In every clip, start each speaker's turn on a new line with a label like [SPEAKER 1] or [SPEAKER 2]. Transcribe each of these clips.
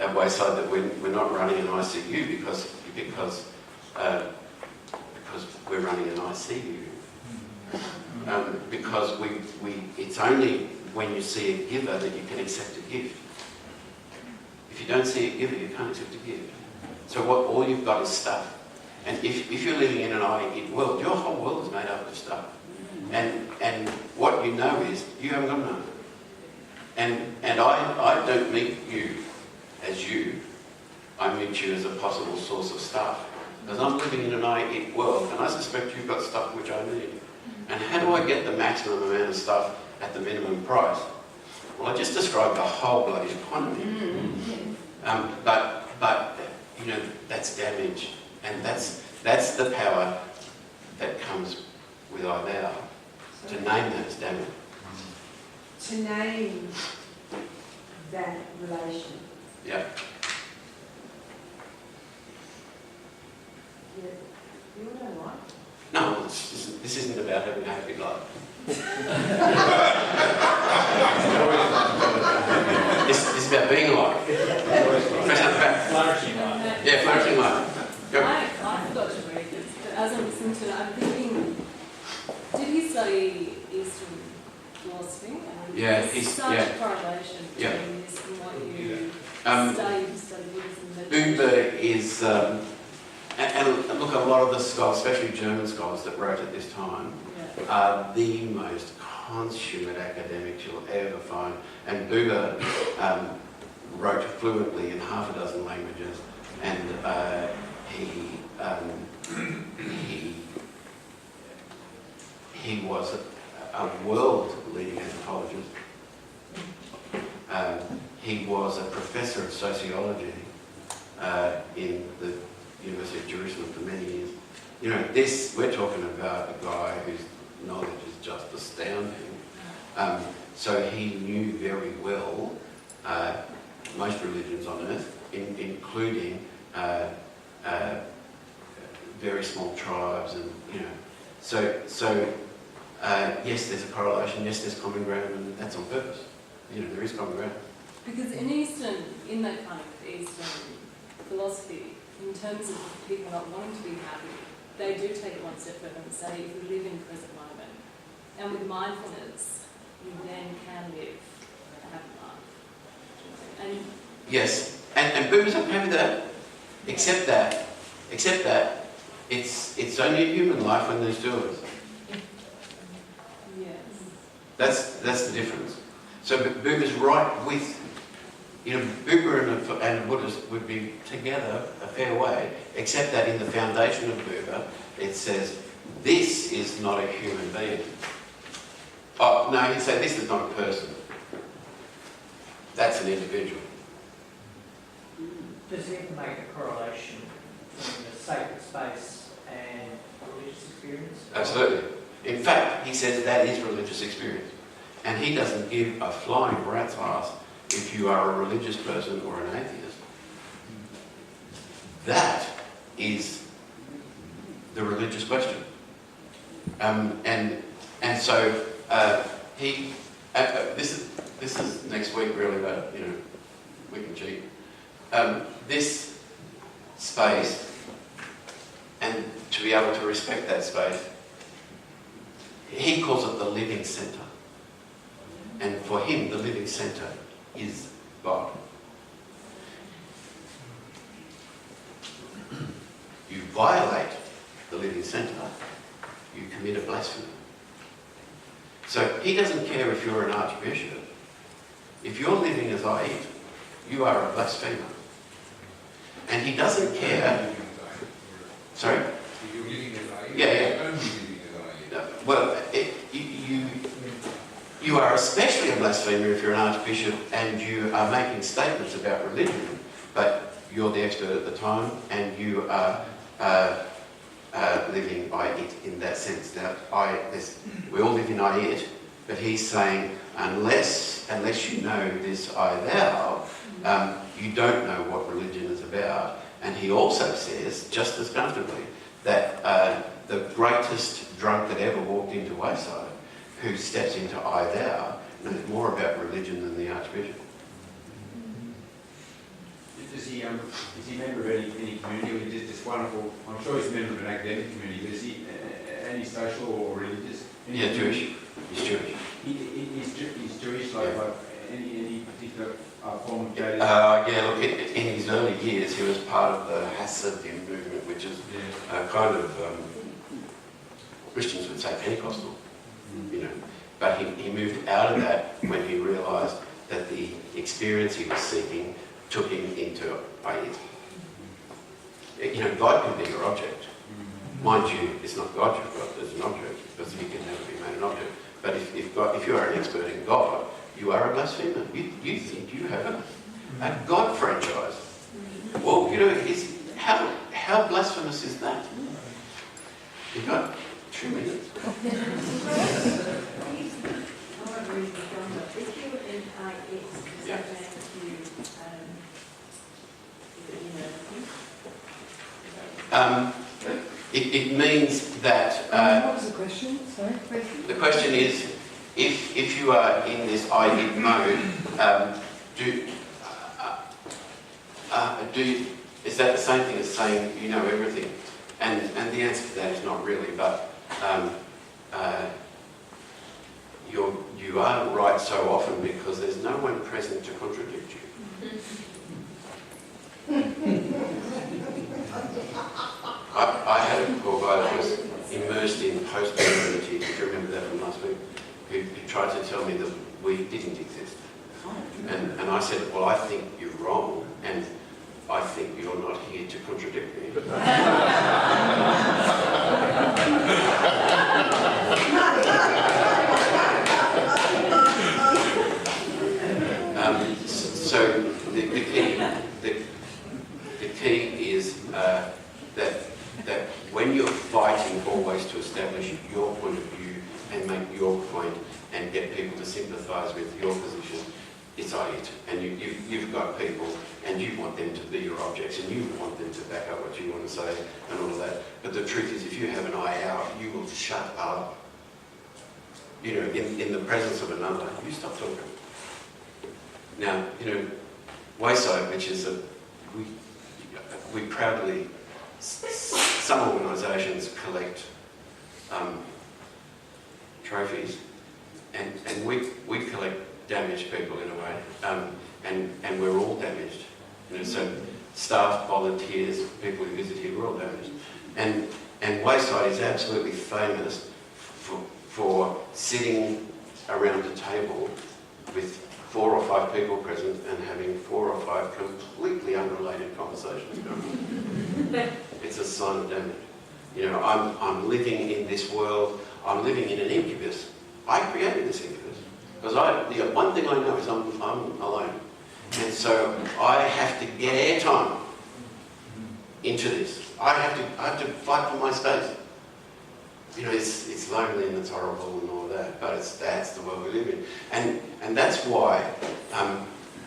[SPEAKER 1] at Wayside that we're not running an ICU because we're running an ICU. Because it's only when you see a giver that you can accept a gift. If you don't see a giver, you can't accept a gift. So all you've got is stuff. And if you're living in an I-it world, your whole world is made up of stuff. And what you know is you haven't got none. And I don't meet you as you. I meet you as a possible source of stuff. Because I'm living in an I-it world, and I suspect you've got stuff which I need. And how do I get the maximum amount of stuff at the minimum price? Well, I just described the whole bloody economy. But you know, that's damage. And that's the power that comes with I thou. To name that as damage.
[SPEAKER 2] To name that relation.
[SPEAKER 1] Yeah.
[SPEAKER 2] You know what?
[SPEAKER 1] No, this isn't about having a happy life. It's about being alive.
[SPEAKER 3] Flourishing life.
[SPEAKER 1] Yeah, flourishing life. Go.
[SPEAKER 4] I forgot to read this, but as I'm listening to it, I'm thinking, did he study Eastern philosophy? And
[SPEAKER 1] Yeah,
[SPEAKER 4] there's
[SPEAKER 1] he's
[SPEAKER 4] such a correlation
[SPEAKER 1] Yeah.
[SPEAKER 4] between this and what you study Buddhism.
[SPEAKER 1] Buber is, and look, a lot of the scholars, especially German scholars that wrote at this time, are the most consummate academics you'll ever find. And Buber wrote fluently in half a dozen languages, and he was a world-leading anthropologist. He was a professor of sociology in the University of Jerusalem for many years. You know, we're talking about a guy whose knowledge is just astounding. So he knew very well most religions on earth, including very small tribes, and you know. So yes, there's a correlation. Yes, there's common ground, and that's on purpose. You know, there is common ground.
[SPEAKER 4] Because in that kind of Eastern philosophy, in terms of people not wanting to be happy, they do take it one step further and say, if you live in the present moment, and with mindfulness, you then can live a happy life. And
[SPEAKER 1] Yes, and Buber's okay with that, except that it's only a human life when there's two of us.
[SPEAKER 4] yes.
[SPEAKER 1] That's the difference. So Buber's right with, you know, Buber and a Buddhist would be together a fair way, except that in the foundation of Buber, it says, this is not a human being. Oh, no, he'd say, this is not a person. That's an individual.
[SPEAKER 3] Does he ever make a correlation between the sacred space and religious experience?
[SPEAKER 1] Absolutely. In fact, he says that is religious experience. And he doesn't give a flying rat's ass if you are a religious person or an atheist. That is the religious question. And so this is next week really, but you know, we can cheat. This space, and to be able to respect that space, he calls it the living centre. And for him, the living centre is God. You violate the living centre, you commit a blasphemy. So he doesn't care if you're an archbishop. If you're living as I eat, you are a blasphemer. And he doesn't care. Sorry?
[SPEAKER 5] You're living as I eat.
[SPEAKER 1] Yeah, yeah.
[SPEAKER 5] Only living as I eat.
[SPEAKER 1] Well, you are especially a blasphemer if you're an archbishop and you are making statements about religion, but you're the expert at the time and you are living I it in that sense. Now, we all live in I it, but he's saying unless you know this I thou, you don't know what religion is about. And he also says, just as comfortably, that the greatest drunk that ever walked into Wayside, who steps into I thou, knows more about religion than the archbishop.
[SPEAKER 6] he a member of any community, or is he just this wonderful, I'm sure he's a member of an academic community, but is he any social or religious?
[SPEAKER 1] Yeah, Jewish. He's Jewish.
[SPEAKER 6] He's Jewish, like any particular form of Judaism?
[SPEAKER 1] Yeah, look, in his early years, he was part of the Hasidim movement, which is kind of, Christians would say Pentecostal, you know. But he moved out of that when he realised that the experience he was seeking took him into atheism. You know, God can be your object. Mind you, it's not God you've got as an object, because he can never be made an object. But if you are an expert in God, you are a blasphemer. You think you have a God franchise. Well, you know, how blasphemous is that? You've got 2 minutes. It means that...
[SPEAKER 2] what was the question? Sorry.
[SPEAKER 1] The question is, if you are in this I did mode, is that the same thing as saying you know everything? And the answer to that is not really, but you are right so often because there's no one present to contradict you. I had a poor guy that was immersed in post-modernity, if you remember that from last week, who tried to tell me that we didn't exist. And I said, well, I think you're wrong, and I think you're not here to contradict me. So the key is that when you're fighting always to establish your point of view and make your point and get people to sympathise with your position, it's it. And you've got people and you want them to be your objects and you want them to back up what you want to say and all of that. But the truth is, if you have an eye out, you will shut up. You know, in the presence of another, you stop talking. Now, you know, Wayside, which is we proudly, some organisations collect trophies, and we collect damaged people in a way, and we're all damaged. You know, so staff, volunteers, people who visit here, we're all damaged. And Wayside is absolutely famous for sitting around a table with 4 or 5 people present and having 4 or 5 completely unrelated conversations going on. It's a sign of damage. You know, I'm living in this world, I'm living in an incubus. I created this incubus. Because the one thing I know is I'm alone. And so I have to get airtime into this. I have to fight for my space. You know, it's lonely and it's horrible and all of that, but that's the world we live in. And that's why,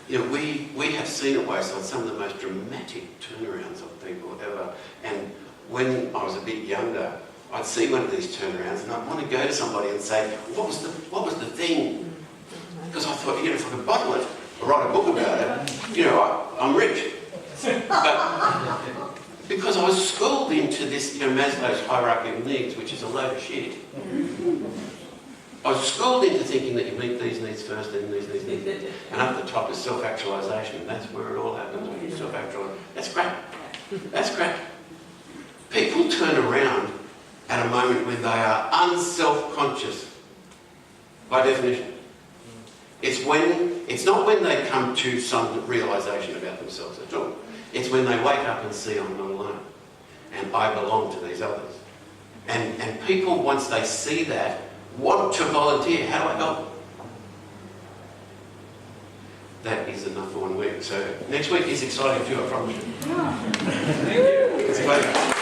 [SPEAKER 1] you know, we have seen at Wayside some of the most dramatic turnarounds of people ever. And when I was a bit younger, I'd see one of these turnarounds and I'd want to go to somebody and say, what was the thing? Because I thought, you know, if I could bottle it or write a book about it, you know, I'm rich. But because I was schooled into this, you know, Maslow's hierarchy of needs, which is a load of shit. I was schooled into thinking that you meet these needs first, then these needs. And up the top is self-actualisation, and that's where it all happens when you self-actualise. That's crap. That's crap. People turn around at a moment when they are unself-conscious, by definition. It's not when they come to some realisation about themselves at all. It's when they wake up and see I'm not alone and I belong to these others. And people, once they see that, want to volunteer. How do I help? That is enough for 1 week. So next week is exciting too, I promise you. Thank you. It's exciting.